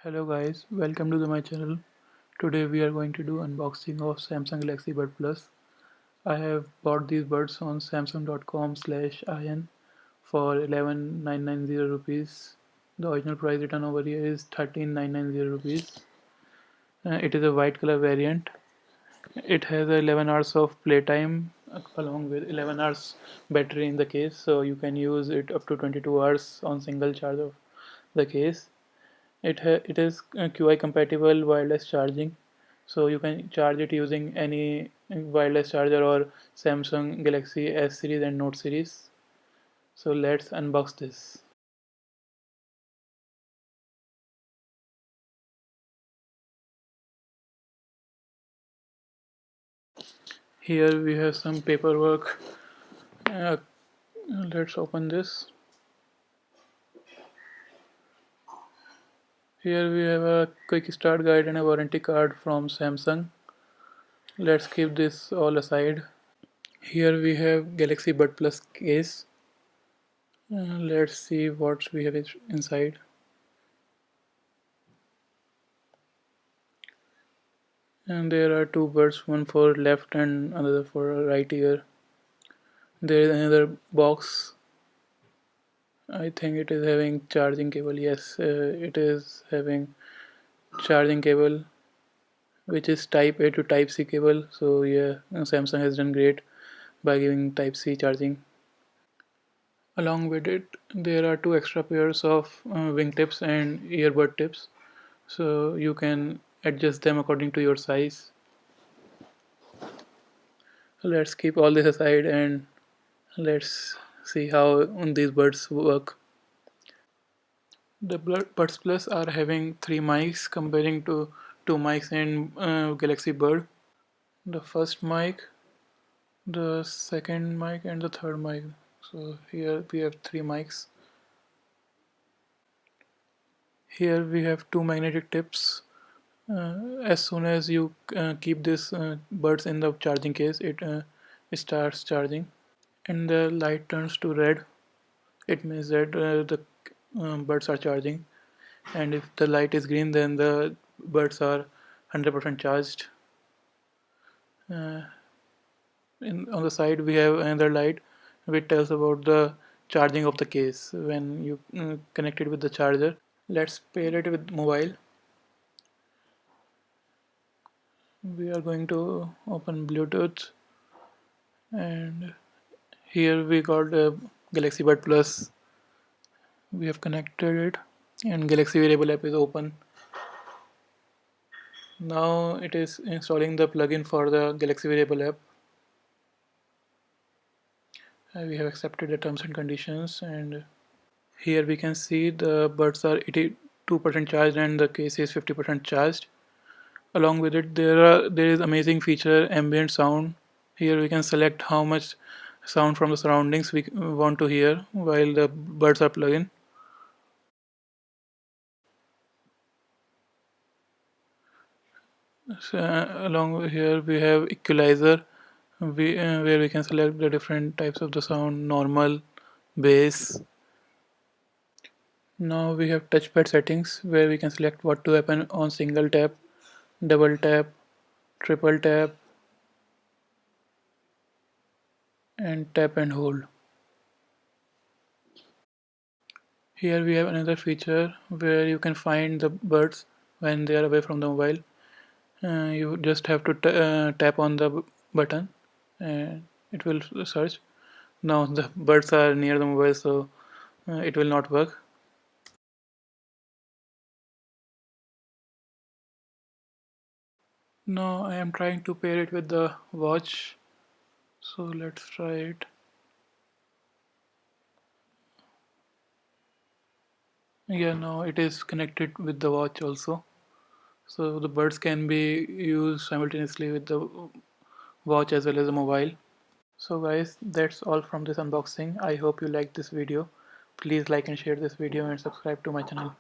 Hello guys, welcome to my channel. Today we are going to do unboxing of Samsung Galaxy Bud Plus. I have bought these buds on samsung.com/in for 11,990 rupees. The original price written over here is 13,990 rupees. It is a white color variant. It has 11 hours of playtime along with 11 hours battery in the case, so you can use it up to 22 hours on single charge of the case. It is QI compatible wireless charging, so you can charge it using any wireless charger or Samsung Galaxy S series and Note series. So let's unbox this. Here we have some paperwork. Uh, let's open this. Here we have a quick start guide and a warranty card from Samsung. Let's keep this all aside. Here we have Galaxy Bud Plus case. Let's see what we have inside. And there are two buds, one for left and another for right ear. There is another box. I think it is having charging cable. Yes, it is having charging cable, which is Type A to Type C cable. So yeah, Samsung has done great by giving Type C charging. Along with it, there are two extra pairs of wingtips and earbud tips, so you can adjust them according to your size. Let's keep all this aside and let's see how these buds work. The Buds Plus are having three mics comparing to two mics in Galaxy Bud. The first mic, the second mic, and the third mic. So here we have three mics. Here we have two magnetic tips. As soon as you keep this buds in the charging case, it starts charging, and the light turns to red. It means that the buds are charging, and if the light is green, then the buds are 100% charged. Uh, on the side, we have another light which tells about the charging of the case when you connect it with the charger. Let's pair it with mobile. We are going to open Bluetooth, and here we got the Galaxy Bud Plus. We have connected it, and Galaxy Wearable app is open. Now it is installing the plugin for the Galaxy Wearable app. We have accepted the terms and conditions, and here we can see the buds are 82% charged and the case is 50% charged. Along with it, there is amazing feature ambient sound. Here we can select how much sound from the surroundings we want to hear while the buds are plugged in. So, along with here we have equalizer, where we can select the different types of the sound: normal, bass. Now we have touchpad settings where we can select what to happen on single tap, double tap, triple tap, and tap and hold. Here we have another feature where you can find the birds when they are away from the mobile. You just have to tap on the button and it will search. Now the birds are near the mobile, so it will not work. Now I am trying to pair it with the watch, so let's try it. Yeah, now it is connected with the watch also. So the birds can be used simultaneously with the watch as well as the mobile. So guys, that's all from this unboxing. I hope you liked this video. Please like and share this video and subscribe to my channel.